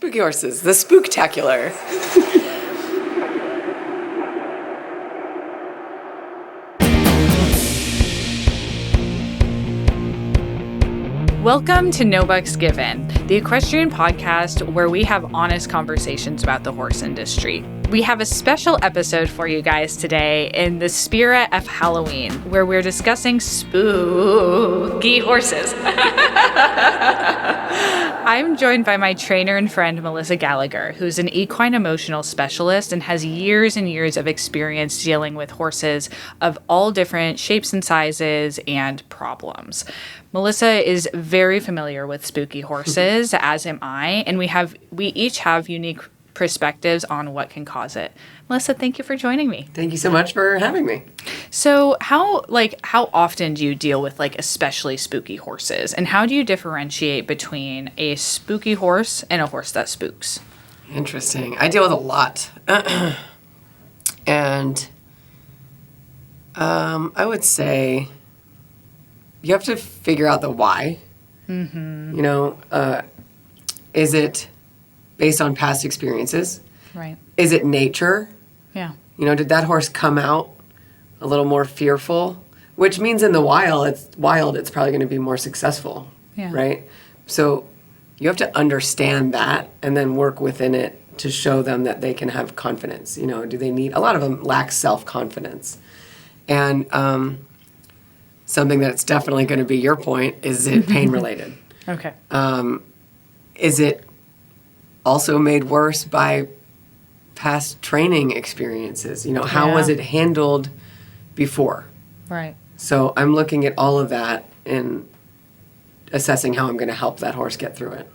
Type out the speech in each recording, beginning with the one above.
Spooky horses, the spooktacular. Welcome to No Bucks Given, the equestrian podcast where we have honest conversations about the horse industry. We have a special episode for you guys today in the spirit of Halloween, where we're discussing spooky horses. I'm joined by my trainer and friend, Liisa Gallagher, who's an equine emotional specialist and has years and years of experience dealing with horses of all different shapes and sizes and problems. Liisa is very familiar with spooky horses, as am I, and we each have unique perspectives on what can cause it. Liisa, thank you for joining me. Thank you so much for having me. So how often do you deal with especially spooky horses, and how do you differentiate between a spooky horse and a horse that spooks? Interesting. I deal with a lot. And I would say you have to figure out the why. Mm-hmm. Is it based on past experiences? Right. Is it nature? Yeah. Did that horse come out a little more fearful? Which means in the wild, it's probably going to be more successful. Yeah. Right? So you have to understand that and then work within it to show them that they can have confidence. A lot of them lack self-confidence. And something that's definitely going to be your point, is it pain-related? Okay. Is it also made worse by past training experiences? How was it handled before? Right. So I'm looking at all of that and assessing how I'm going to help that horse get through it.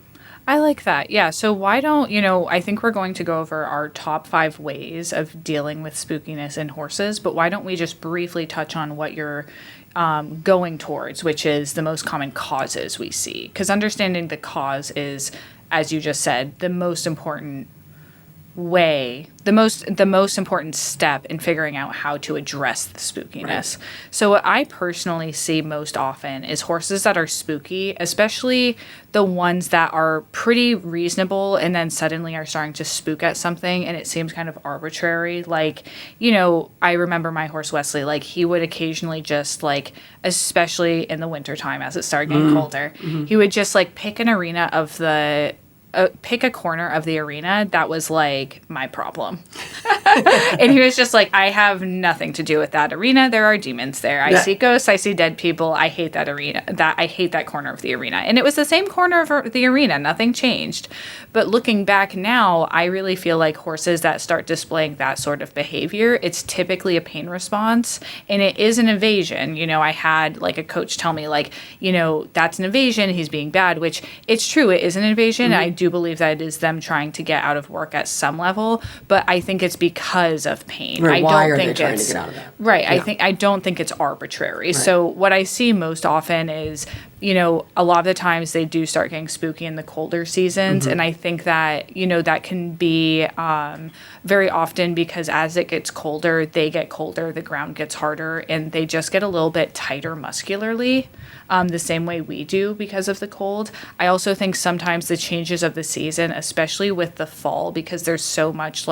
I like that. Yeah. So why don't, I think we're going to go over our top 5 ways of dealing with spookiness in horses, but why don't we just briefly touch on what you're going towards, which is the most common causes we see? Because understanding the cause is, as you just said, the most important way, the most important step in figuring out how to address the spookiness. Right. So what I personally see most often is horses that are spooky, especially the ones that are pretty reasonable and then suddenly are starting to spook at something and it seems kind of arbitrary. I remember my horse Wesley, he would occasionally just especially in the wintertime as it started getting colder, he would just pick an arena of the pick a corner of the arena that was my problem. And he was just I have nothing to do with that arena. There are demons there. I see ghosts. I see dead people. I hate that arena. I hate that corner of the arena. And it was the same corner of the arena. Nothing changed. But looking back now, I really feel like horses that start displaying that sort of behavior, it's typically a pain response and it is an evasion. I had a coach tell me that's an evasion. He's being bad, which it's true. It is an evasion. Mm-hmm. I do believe that it is them trying to get out of work at some level, but I think it's because of pain. Right. Why are they trying to get out of that? Right. Yeah. I don't think it's arbitrary. Right. So what I see most often is, a lot of the times they do start getting spooky in the colder seasons. Mm-hmm. And I think that, that can be very often because as it gets colder, they get colder, the ground gets harder, and they just get a little bit tighter muscularly, the same way we do because of the cold. I also think sometimes the changes of the season, especially with the fall, because there's so much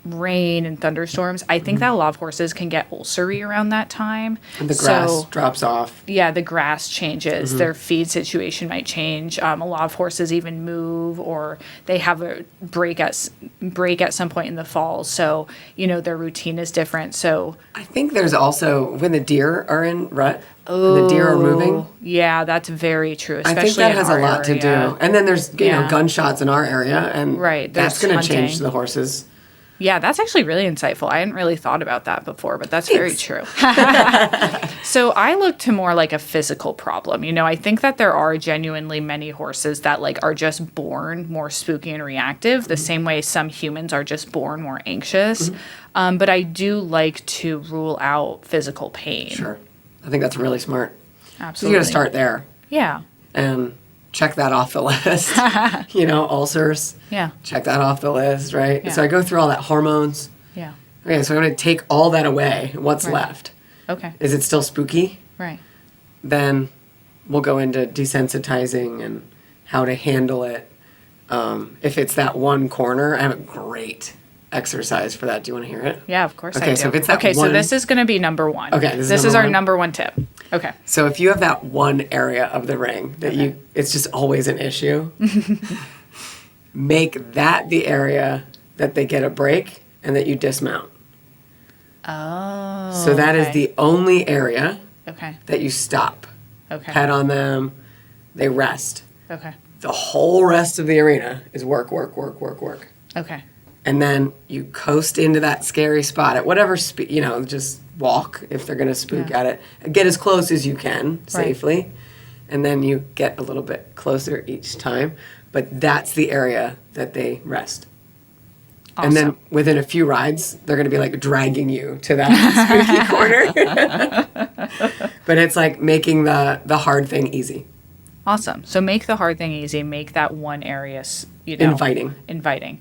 rain and thunderstorms, I think that a lot of horses can get ulcery around that time. And the grass drops off. Yeah, the grass changes. Mm-hmm. Their feed situation might change. A lot of horses even move, or they have a break at some point in the fall. So, their routine is different. So I think there's also when the deer are in rut. Oh, and the deer are moving. Yeah, that's very true. Especially I think that has a lot to do. And then there's gunshots in our area, and that's going to change the horses. Yeah, that's actually really insightful. I hadn't really thought about that before, but that's very true. So I look to more a physical problem. I think that there are genuinely many horses that are just born more spooky and reactive, the same way some humans are just born more anxious. Mm-hmm. But I do like to rule out physical pain. Sure. I think that's really smart. Absolutely. So you got to start there. Yeah. And check that off the list. Ulcers. Yeah. Check that off the list, right? Yeah. So I go through all that hormones. Yeah. Okay, so I'm going to take all that away. What's left? Okay. Is it still spooky? Right. Then we'll go into desensitizing and how to handle it. If it's that one corner, I have a great exercise for that. Do you want to hear it? Yeah, of course I do. Okay, so if it's that so this is going to be number one. Okay, this is our number one tip. Okay. So if you have that one area of the ring that it's just always an issue, make that the area that they get a break and that you dismount. Oh. So that is the only area Okay. that you stop. Okay. Pet on them, they rest. Okay. The whole rest of the arena is work, work, work, work, work. Okay. And then you coast into that scary spot at whatever speed, just walk if they're going to spook at it. Get as close as you can safely. And then you get a little bit closer each time. But that's the area that they rest. Awesome. And then within a few rides, they're going to be like dragging you to that spooky corner. But it's like making the hard thing easy. Awesome. So make the hard thing easy. Make that one area, inviting.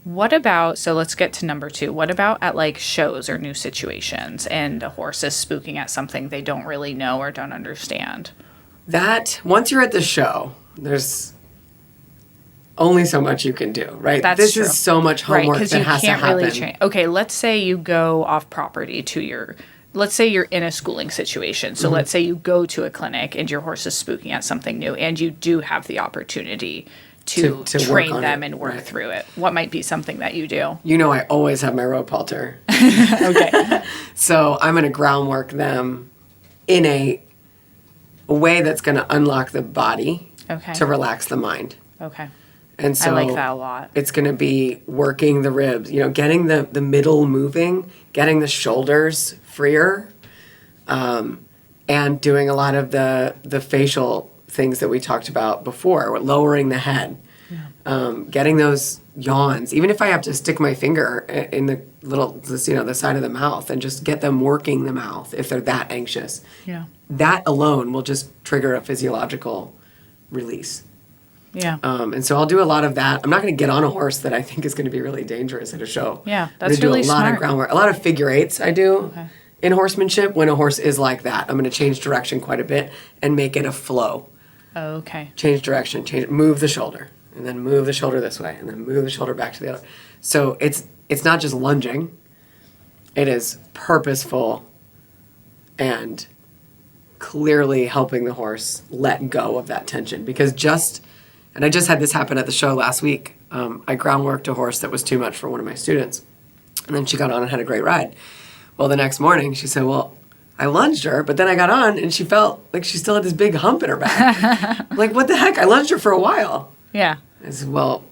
What about, so let's get to number 2. What about at like shows or new situations and a horse is spooking at something they don't really know or don't understand? That, once you're at the show, there's only so much you can do, right? This true. Is so much homework that has to happen. Really okay, let's say you go off property to let's say you're in a schooling situation. So let's say you go to a clinic and your horse is spooking at something new and you do have the opportunity to train them and work through it. What might be something that you do? I always have my rope halter. Okay. So I'm going to groundwork them in a way that's going to unlock the body to relax the mind. Okay. And so I like that a lot. It's going to be working the ribs, getting the middle moving, getting the shoulders freer, and doing a lot of the facial things that we talked about before, lowering the head, getting those yawns. Even if I have to stick my finger in the the side of the mouth and just get them working the mouth if they're that anxious. Yeah. That alone will just trigger a physiological release. Yeah. And so I'll do a lot of that. I'm not going to get on a horse that I think is going to be really dangerous at a show. Yeah, that's really smart. I'm going to do a lot of groundwork. A lot of figure eights I do in horsemanship. When a horse is like that, I'm going to change direction quite a bit and make it a flow. Okay. Change direction, move the shoulder, and then move the shoulder this way, and then move the shoulder back to the other. So it's not just lunging. It is purposeful and clearly helping the horse let go of that tension. Because and I just had this happen at the show last week. I groundworked a horse that was too much for one of my students. And then she got on and had a great ride. Well, the next morning she said, well, I lunged her, but then I got on and she felt like she still had this big hump in her back. I'm like, what the heck? I lunged her for a while. Yeah. I said, well,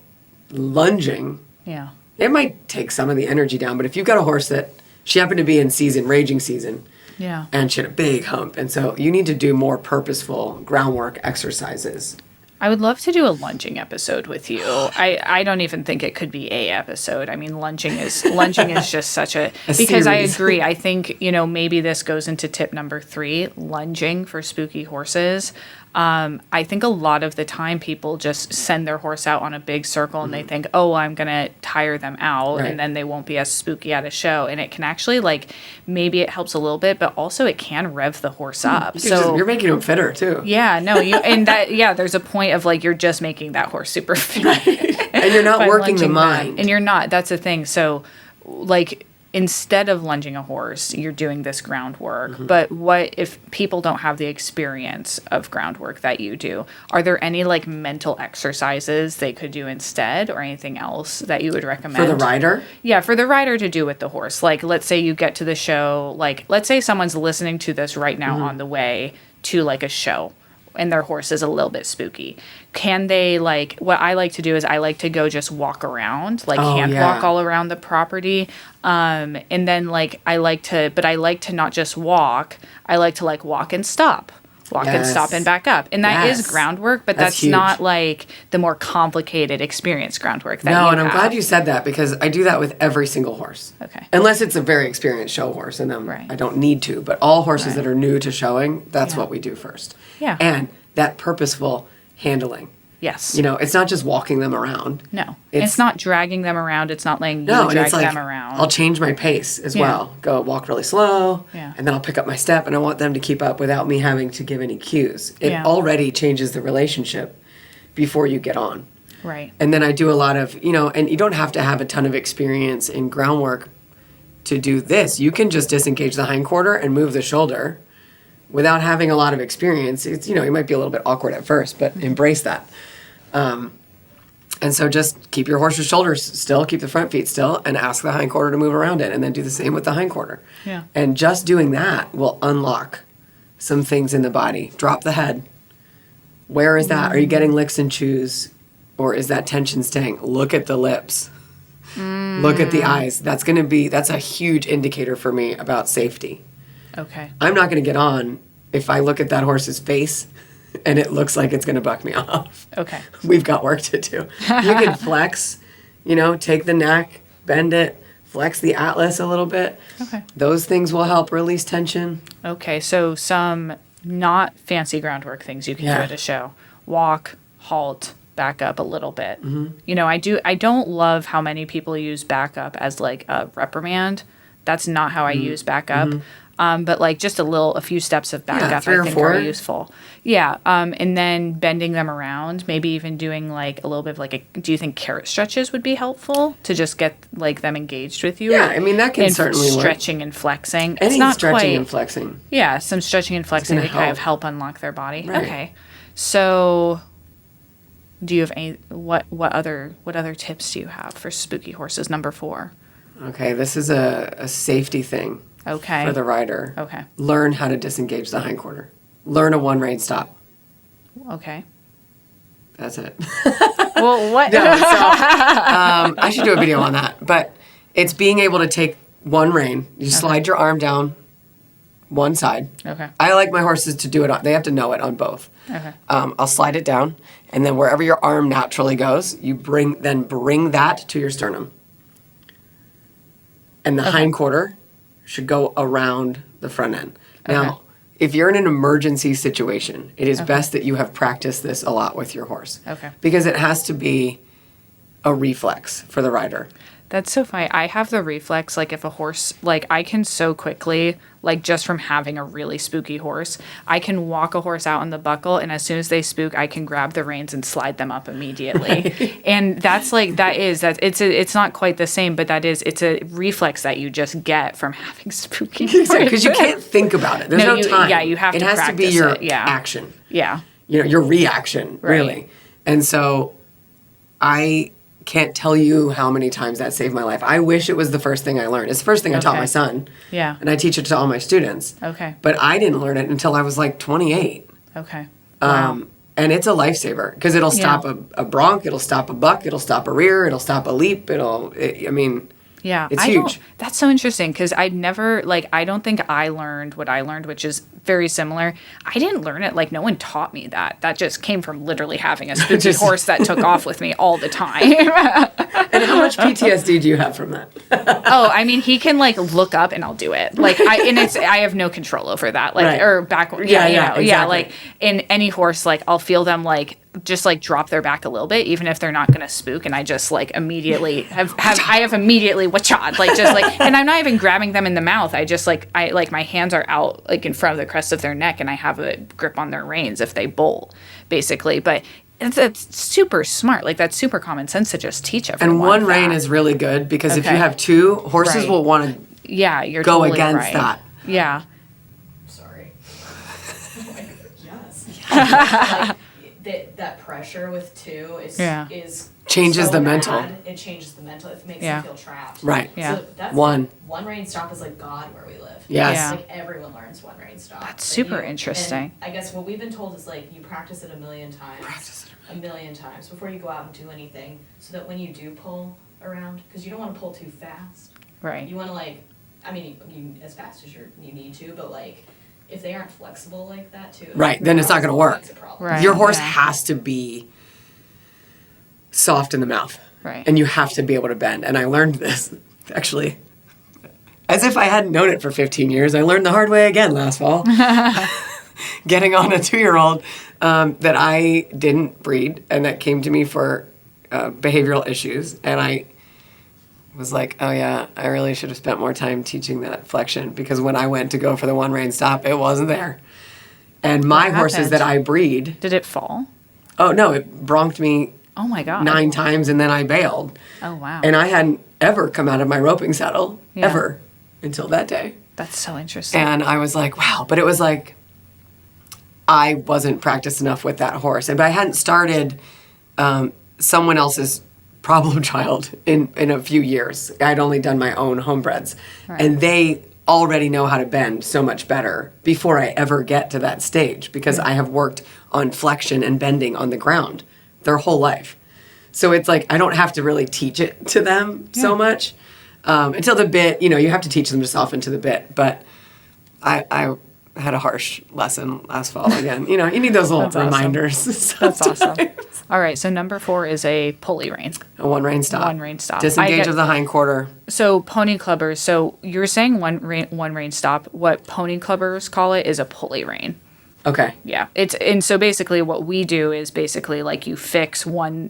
lunging, it might take some of the energy down. But if you've got a horse that she happened to be in raging season, and she had a big hump. And so you need to do more purposeful groundwork exercises. I would love to do a lunging episode with you. I don't even think it could be a episode. I mean, lunging is just such a because series. I agree. I think, maybe this goes into tip number 3, lunging for spooky horses. I think a lot of the time people just send their horse out on a big circle and they think, oh, I'm going to tire them out and then they won't be as spooky at a show. And it can actually maybe it helps a little bit, but also it can rev the horse up. So you're making them fitter too. Yeah, no, there's a point of you're just making that horse super fit. And you're not working the mind. And you're not. That's the thing. So instead of lunging a horse, you're doing this groundwork. Mm-hmm. But what if people don't have the experience of groundwork that you do? Are there any mental exercises they could do instead or anything else that you would recommend? For the rider? Yeah, for the rider to do with the horse. Let's say you get to the show, let's say someone's listening to this right now on the way to a show and their horse is a little bit spooky. Can they, what I like to do is I like to go just walk around, walk all around the property. And then, I like to not just walk. I like to, walk and stop. And stop and back up. And that is groundwork, but that's not, the more complicated experience groundwork that you have. No, and I'm glad you said that because I do that with every single horse. Okay. Unless it's a very experienced show horse, and then I don't need to. But all horses that are new to showing, that's what we do first. Yeah. And that purposeful handling. Yes. It's not just walking them around. No. It's not dragging them around. It's not letting you drag them around. I'll change my pace as well. Walk really slow. Yeah. And then I'll pick up my step and I want them to keep up without me having to give any cues. It already changes the relationship before you get on. Right. And then I do a lot of, and you don't have to have a ton of experience in groundwork to do this. You can just disengage the hindquarter and move the shoulder without having a lot of experience. It's, you might be a little bit awkward at first, but embrace that. And so just keep your horse's shoulders still, keep the front feet still, and ask the hindquarter to move around it, and then do the same with the hindquarter. Yeah. And just doing that will unlock some things in the body. Drop the head. Where is that? Are you getting licks and chews? Or is that tension staying? Look at the lips. Look at the eyes. That's a huge indicator for me about safety. Okay. I'm not going to get on if I look at that horse's face and it looks like it's going to buck me off. Okay. We've got work to do. You can flex, take the neck, bend it, flex the atlas a little bit. Okay. Those things will help release tension. Okay, so some not fancy groundwork things you can do at a show. Walk, halt, back up a little bit. Mm-hmm. I don't love how many people use back up as like a reprimand. That's not how I use back up. Mm-hmm. But like just a few steps of back up, I think are useful. Yeah. And then bending them around, maybe even doing like a little bit of do you think carrot stretches would be helpful to just get like them engaged with you? Yeah, I mean, that can certainly work. Stretching and flexing. Any it's not stretching and flexing. Yeah, some stretching and flexing to kind of help unlock their body. Right. Okay. So do you have any, what other tips do you have for spooky horses? Number 4. Okay, this is a safety thing. Okay. For the rider. Okay. Learn how to disengage the hindquarter. Learn a one-rein stop. Okay. That's it. Well, what? No, so, I should do a video on that. But it's being able to take one rein. You slide your arm down one side. Okay. I like my horses to do it. They have to know it on both. Okay. I'll slide it down, and then wherever your arm naturally goes, you bring that to your sternum. And the hindquarter should go around the front end. Now, if you're in an emergency situation, it is best that you have practiced this a lot with your horse. Okay. Because it has to be a reflex for the rider. That's so funny. I have the reflex, like if a horse, like I can so quickly, like just from having a really spooky horse, I can walk a horse out on the buckle, and as soon as they spook, I can grab the reins and slide them up immediately. Right. And that's like, it's not quite the same, but it's a reflex that you just get from having spooky horses. Because you can't think about it. There's no time. Yeah, you have to practice it. It has to be your action. Yeah. Your reaction, really. Right. And so I can't tell you how many times that saved my life. I wish it was the first thing I learned. It's the first thing I taught my son. Yeah. And I teach it to all my students. Okay. But I didn't learn it until I was like 28. Okay. Wow. And it's a lifesaver because it'll stop a bronc, it'll stop a buck, it'll stop a rear, it'll stop a leap, yeah, it's huge. That's so interesting because I don't think I learned what I learned, which is very similar. I didn't learn it. Like, no one taught me that. That just came from literally having a spooky horse that took off with me all the time. And how much PTSD do you have from that? Oh, I mean, he can like look up and I'll do it. Like, I have no control over that. Like, right. Or backward. Yeah, exactly. Yeah. Like in any horse, like I'll feel them like just like drop their back a little bit, even if they're not going to spook. And I just like immediately have immediately wachad, like just like, and I'm not even grabbing them in the mouth. I just like, my hands are out like in front of the crest of their neck and I have a grip on their reins if they bolt basically. But it's super smart. Like that's super common sense to just teach everyone. And one rein is really good because if you have two, horses will want to you're go totally against right. that. Yeah. Sorry. Yes. That pressure with two is changes so the bad. mental. It changes the mental. It makes you feel trapped. Right. Yeah. So that's one rein stop is like God where we live. Yes. Yeah. Like everyone learns one rein stop. That's super interesting. I guess what we've been told is like you practice it a million times before you go out and do anything, so that when you do pull around, because you don't want to pull too fast. Right. You want to you as fast as you need to, but like. If they aren't flexible like that too, right, then it's not going to work. Right. Your horse has to be soft in the mouth, right? And you have to be able to bend. And I learned this actually, as if I hadn't known it for 15 years. I learned the hard way again last fall, getting on a 2-year-old that I didn't breed and that came to me for behavioral issues, and I was like, oh yeah, I really should have spent more time teaching that flexion, because when I went to go for the one rein stop, it wasn't there. And my horses that I breed... Did it fall? Oh, no, it bronked me Oh my God. 9 times and then I bailed. Oh wow. And I hadn't ever come out of my roping saddle, ever, until that day. That's so interesting. And I was like, wow. But it was like, I wasn't practiced enough with that horse. But I hadn't started someone else's problem child in a few years. I'd only done my own homebreds. Right. And they already know how to bend so much better before I ever get to that stage because I have worked on flexion and bending on the ground their whole life. So it's like I don't have to really teach it to them so much until the bit, you have to teach them to soften to the bit. But I had a harsh lesson last fall again. You need those little reminders. That's awesome. All right, so number 4 is a pulley rein. A one rein stop. One rein stop. Disengage of the hind quarter. So pony clubbers, so you're saying one rein stop. What pony clubbers call it is a pulley rein. Okay. Yeah. And so basically what we do is basically like you fix one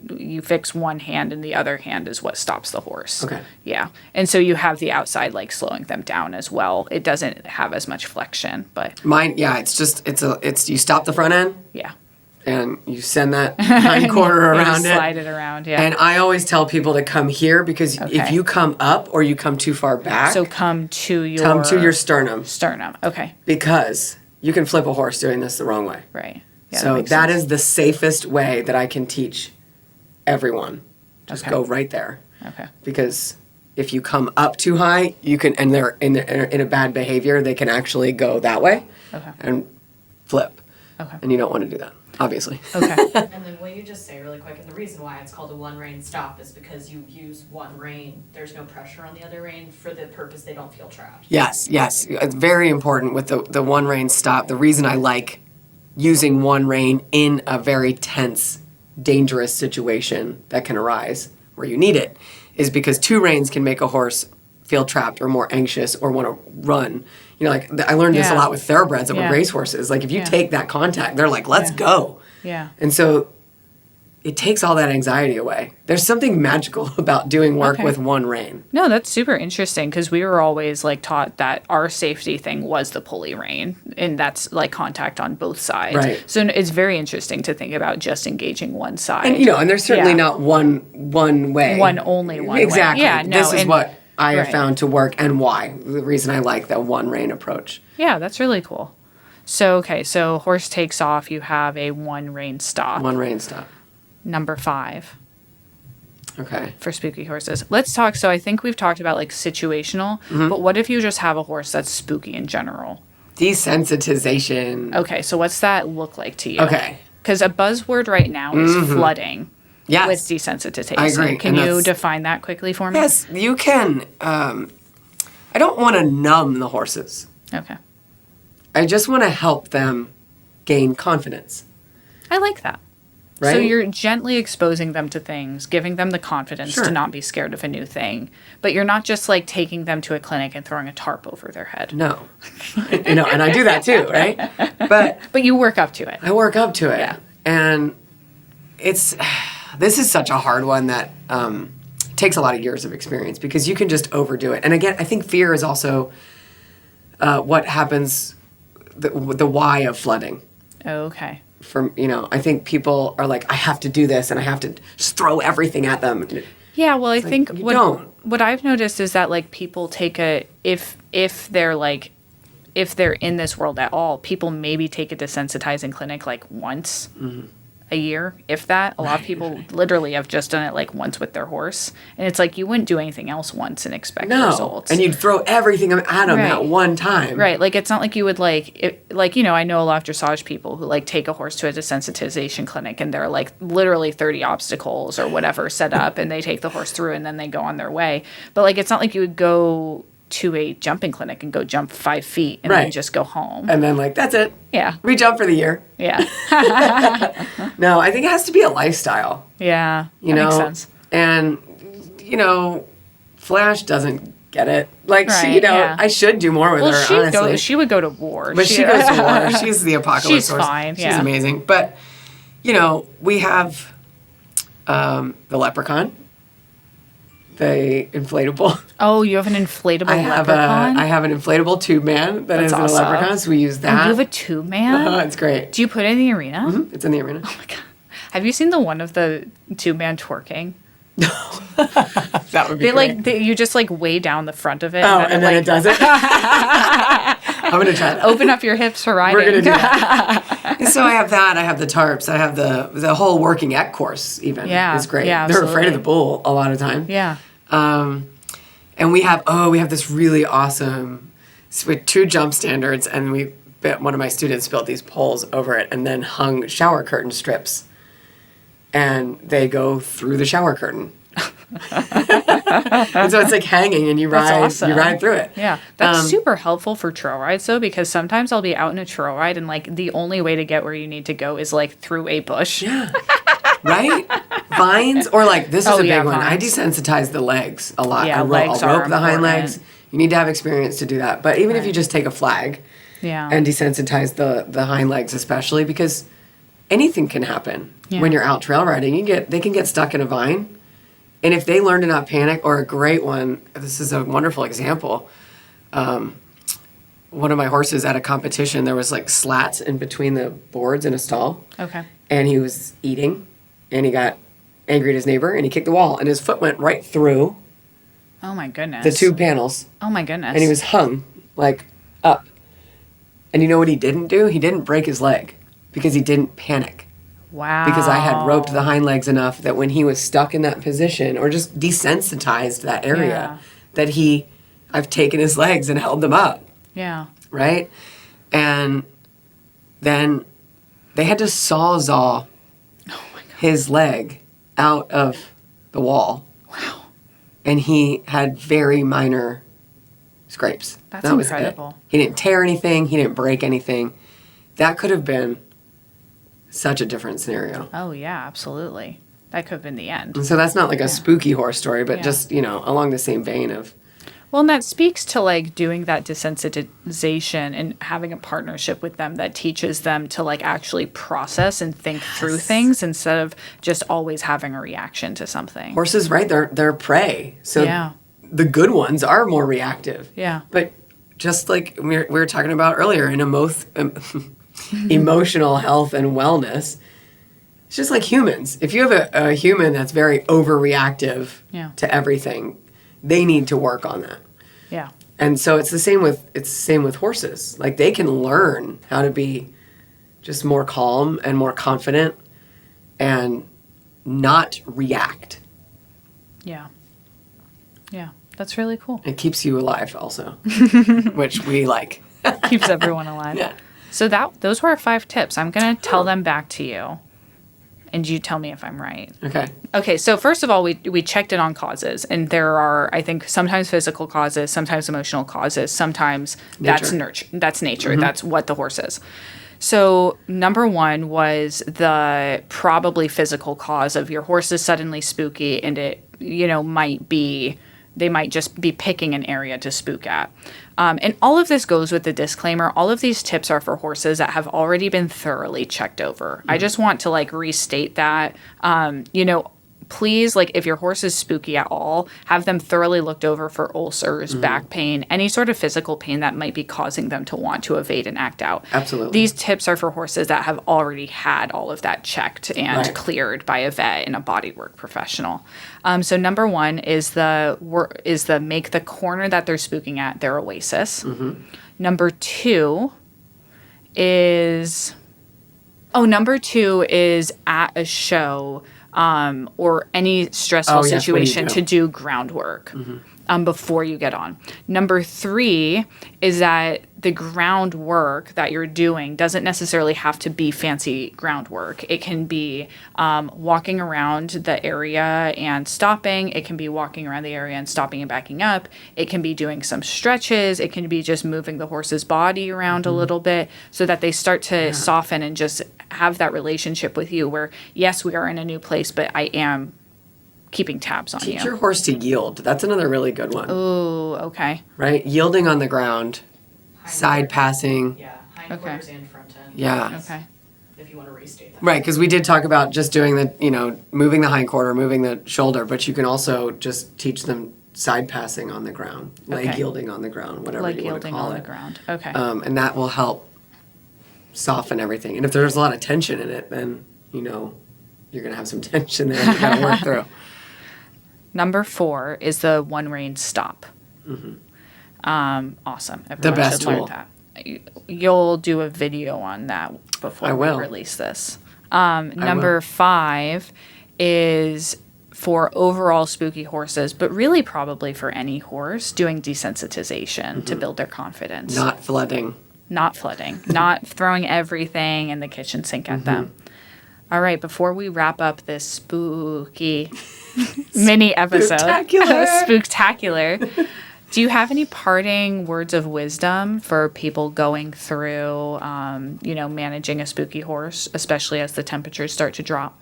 hand and the other hand is what stops the horse. Okay. Yeah. And so you have the outside like slowing them down as well. It doesn't have as much flexion, but mine, it's you stop the front end. Yeah. And you send that hind quarter around it. Slide it around, yeah. And I always tell people to come here because if you come up or you come too far back. So come to your sternum. Sternum, okay. Because you can flip a horse doing this the wrong way. Right. Yeah, so that is the safest way that I can teach everyone. Just go right there. Okay. Because if you come up too high, you can, and they're in a bad behavior, they can actually go that way and flip. Okay. And you don't want to do that, obviously. Okay. And then what you just say really quick, and the reason why it's called a one rein stop is because you use one rein. There's no pressure on the other rein for the purpose they don't feel trapped. Yes. It's very important with the one rein stop. The reason I like using one rein in a very tense, dangerous situation that can arise where you need it is because 2 reins can make a horse feel trapped or more anxious or want to run. Like I learned this a lot with thoroughbreds and with racehorses. Like if you take that contact, they're like, let's go. Yeah. And so it takes all that anxiety away. There's something magical about doing work with one rein. No, that's super interesting because we were always like taught that our safety thing was the pulley rein, and that's like contact on both sides. Right. So it's very interesting to think about just engaging one side. And and there's certainly not one way. Only one way. Exactly. Yeah, no, this is what I have found to work and why. The reason I like that one rein approach. Yeah, that's really cool. So horse takes off, you have a one rein stop. One rein stop. Number 5. Okay. For spooky horses. Let's talk. So I think we've talked about like situational, but what if you just have a horse that's spooky in general? Desensitization. Okay, so what's that look like to you? Okay. Because a buzzword right now is flooding. Yes. With desensitization. I agree. Can you define that quickly for me? Yes, you can. I don't want to numb the horses. Okay. I just want to help them gain confidence. I like that. Right? So you're gently exposing them to things, giving them the confidence to not be scared of a new thing. But you're not just like taking them to a clinic and throwing a tarp over their head. No. And I do that too, right? But you work up to it. I work up to it. Yeah. And this is such a hard one that takes a lot of years of experience because you can just overdo it. And again, I think fear is also what happens, the why of flooding. Okay. I think people are like, I have to do this and I have to just throw everything at them. Yeah, well, I think what I've noticed is that like people take if they're in this world at all, people maybe take a desensitizing clinic like once a year, if that. A lot of people literally have just done it like once with their horse, and it's like you wouldn't do anything else once and expect results. And you'd throw everything at them at one time. Right, like it's not like you would I know a lot of dressage people who like take a horse to a desensitization clinic and they're like literally 30 obstacles or whatever set up and they take the horse through and then they go on their way. But like it's not like you would go to a jumping clinic and go jump 5 feet and then just go home. And then like, that's it. Yeah. Re-jump for the year. Yeah. No, I think it has to be a lifestyle. Yeah. Makes sense. And, Flash doesn't get it. Like, I should do more with her, honestly. She would go to war. But she goes to war. She's the apocalypse She's horse. fine, She's amazing. But, we have the leprechaun. The inflatable. Oh, you have an inflatable leprechaun? I have an inflatable tube man that's awesome. a leprechaun, so we use that. Oh, you have a tube man? It's great. Do you put it in the arena? Mm-hmm. It's in the arena. Oh my God. Have you seen the one of the two-man twerking? That would be great. You just like weigh down the front of it. And then it does it? I'm going to try that. Open up your hips for riding. We're going to do that. So I have that. I have the tarps. I have the whole working ec course even. Yeah. It's great. Yeah, They're afraid of the bull a lot of time. Yeah. And we have this really awesome, with 2 jump standards, and one of my students built these poles over it and then hung shower curtain strips. And they go through the shower curtain. And so it's like hanging, and you ride through it. Yeah, that's super helpful for trail rides though, because sometimes I'll be out in a trail ride and like the only way to get where you need to go is like through a bush. Yeah. Right? Vines, or like this is a big one. I vines. desensitize the legs a lot. Yeah, I'll legs rope are the hind legs. important. You need to have experience to do that. But even if you just take a flag and desensitize the hind legs, especially, because anything can happen when you're out trail riding. They can get stuck in a vine. And if they learn to not panic, or a great one, this is a wonderful example. One of my horses at a competition, there was like slats in between the boards in a stall. Okay. And he was eating, and he got angry at his neighbor, and he kicked the wall, and his foot went right through Oh my goodness. the 2 panels, Oh my goodness. and he was hung like up. And you know what he didn't do? He didn't break his leg because he didn't panic. Wow. Because I had roped the hind legs enough that when he was stuck in that position, or just desensitized that area, that I've taken his legs and held them up. Yeah. Right? And then they had to sawzall his leg out of the wall. Wow. And he had very minor scrapes. That's that was incredible. it. He didn't tear anything. He didn't break anything. That could have been such a different scenario. Oh yeah, absolutely. That could have been the end. And so that's not like a spooky horse story, but just, along the same vein of... Well, and that speaks to like doing that desensitization and having a partnership with them that teaches them to like actually process and think through things instead of just always having a reaction to something. Horses, right? They're prey. So the good ones are more reactive. Yeah. But just like we were talking about earlier in emotional health and wellness, it's just like humans. If you have a human that's very overreactive to everything, they need to work on that. Yeah. And so it's the same with horses. Like, they can learn how to be just more calm and more confident and not react. Yeah. Yeah. That's really cool. It keeps you alive also, which we like. Keeps everyone alive. Yeah. So those were our 5 tips. I'm going to tell them back to you. And you tell me if I'm right. Okay. Okay, so first of all, we checked in on causes. And there are, I think, sometimes physical causes, sometimes emotional causes, sometimes that's nature. Mm-hmm. That's what the horse is. So number 1 was the probably physical cause of your horse is suddenly spooky, and it, they might just be picking an area to spook at. And all of this goes with the disclaimer. All of these tips are for horses that have already been thoroughly checked over. Mm-hmm. I just want to restate that. Please, if your horse is spooky at all, have them thoroughly looked over for ulcers, back pain, any sort of physical pain that might be causing them to want to evade and act out. Absolutely. These tips are for horses that have already had all of that checked and cleared by a vet and a bodywork professional. So number 1 is the make the corner that they're spooking at their oasis. Mm-hmm. Number 2 is at a show. Or any stressful situation to do groundwork before you get on. Number 3 is that the groundwork that you're doing doesn't necessarily have to be fancy groundwork. It can be walking around the area and stopping. It can be walking around the area and stopping and backing up. It can be doing some stretches. It can be just moving the horse's body around a little bit so that they start to soften and just have that relationship with you where, yes, we are in a new place, but I am keeping tabs on you. Teach your horse to yield. That's another really good one. Ooh, okay. Right? Yielding on the ground, side passing. Yeah, hindquarters and front end. Yeah. Okay. If you want to restate that. Right, because we did talk about just doing the, moving the hindquarter, moving the shoulder, but you can also just teach them side passing on the ground, leg yielding on the ground, whatever you want to call it. Leg yielding on the ground. Okay. And that will help soften everything. And if there's a lot of tension in it, then, you're going to have some tension there you got to work through. Number 4 is the one rein stop. Mm-hmm. Awesome. Everyone best should learn tool. that. You'll do a video on that before we release this. Number 5 is for overall spooky horses, but really probably for any horse, doing desensitization to build their confidence. Not flooding. Not throwing everything in the kitchen sink at them. All right, before we wrap up this spooky mini episode, spooktacular, do you have any parting words of wisdom for people going through, managing a spooky horse, especially as the temperatures start to drop?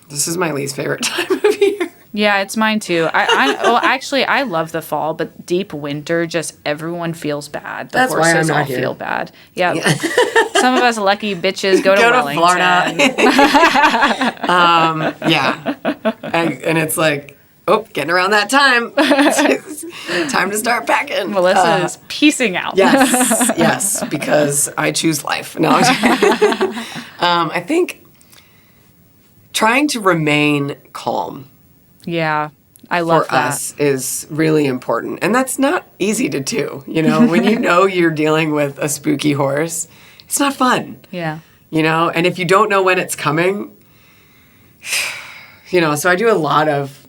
This is my least favorite time of year. Yeah, it's mine too. I love the fall, but deep winter, just everyone feels bad. The horses all feel bad. Yeah. Some of us lucky bitches go to Wellington. Florida. Yeah. And it's like, getting around that time. Time to start packing. Melissa is piecing out. Yes, because I choose life. No, I think trying to remain calm. Yeah, I love for that. us is really important. And that's not easy to do. When you're dealing with a spooky horse, it's not fun. Yeah. And if you don't know when it's coming, so I do a lot of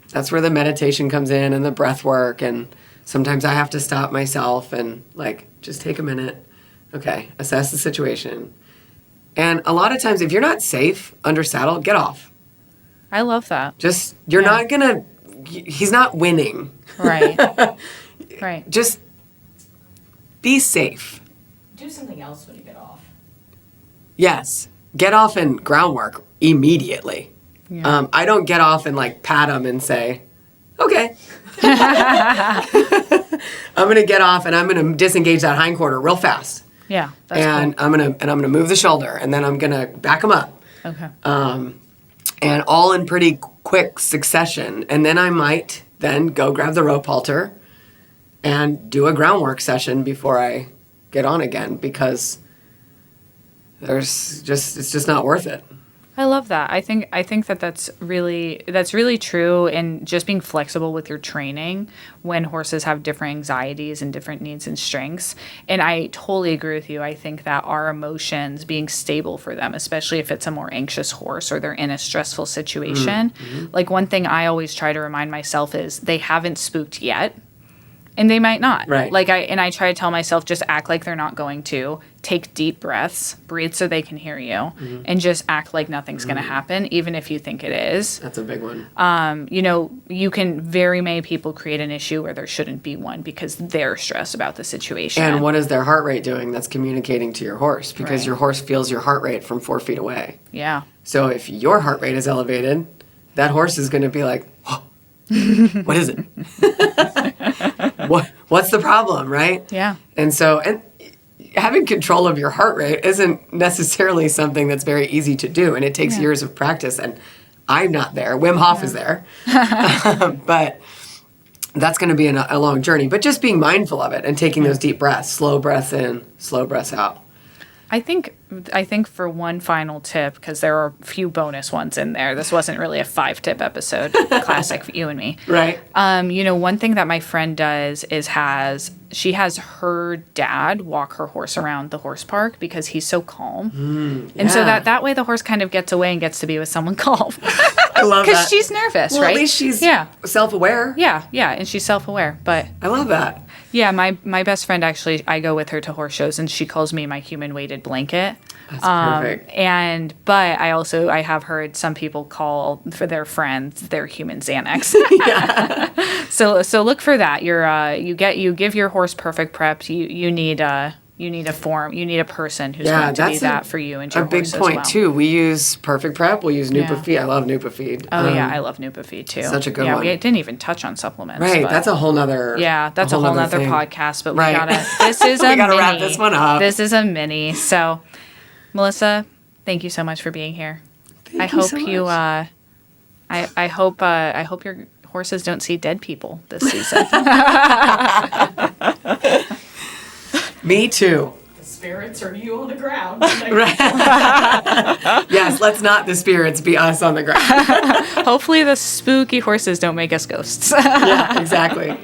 that's where the meditation comes in and the breath work. And sometimes I have to stop myself and just take a minute. Okay, assess the situation. And a lot of times if you're not safe under saddle, get off. I love that. You're not going to, he's not winning. Right. Right. Just be safe. Do something else when you get off. Yes. Get off in groundwork immediately. Yeah. I don't get off and pat him and say, okay. I'm going to get off and I'm going to disengage that hindquarter real fast. Yeah. That's cool. I'm gonna move the shoulder and then I'm going to back him up. Okay. And all in pretty quick succession. And then I might then go grab the rope halter and do a groundwork session before I get on again because it's just not worth it. I love that. I think that's really true, and just being flexible with your training when horses have different anxieties and different needs and strengths. And I totally agree with you. I think that our emotions, being stable for them, especially if it's a more anxious horse or they're in a stressful situation, one thing I always try to remind myself is they haven't spooked yet. And they might not. Right. I try to tell myself, just act like they're not going to. Take deep breaths, breathe so they can hear you, and just act like nothing's going to happen, even if you think it is. That's a big one. You can very many people create an issue where there shouldn't be one because they're stressed about the situation. And what is their heart rate doing that's communicating to your horse? Because your horse feels your heart rate from 4 feet away. Yeah. So if your heart rate is elevated, that horse is going to be like, whoa, what is it? What's the problem, right? Yeah. And having control of your heart rate isn't necessarily something that's very easy to do, and it takes years of practice, and I'm not there. Wim Hof is there. But that's going to be a long journey. But just being mindful of it and taking those deep breaths, slow breaths in, slow breaths out. I think for one final tip, because there are a few bonus ones in there. This wasn't really a 5-tip episode, classic for you and me. Right. One thing that my friend does is she has her dad walk her horse around the horse park because he's so calm. And so that way the horse kind of gets away and gets to be with someone calm. I love that. Because she's nervous, right? At least she's self-aware. Yeah, and she's self-aware. But I love that. Yeah, my best friend, actually, I go with her to horse shows, and she calls me my human weighted blanket. That's perfect. But I have heard some people call for their friends their human Xanax. So look for that. You give your horse perfect prep. You need a person who's going to be that for you and your horse as well. A big point too. We use Perfect Prep. We use NupaFeed. I love NupaFeed. Oh yeah, I love NupaFeed too. Such a good one. Yeah, we didn't even touch on supplements. Right, that's a whole nother. Yeah, that's a whole nother podcast. But right. This is a mini. We gotta wrap this one up. This is a mini. So, Melissa, thank you so much for being here. I hope your horses don't see dead people this season. Me too. spirits or you on the ground. Yes, let's not the spirits be us on the ground. Hopefully the spooky horses don't make us ghosts. Yeah, exactly.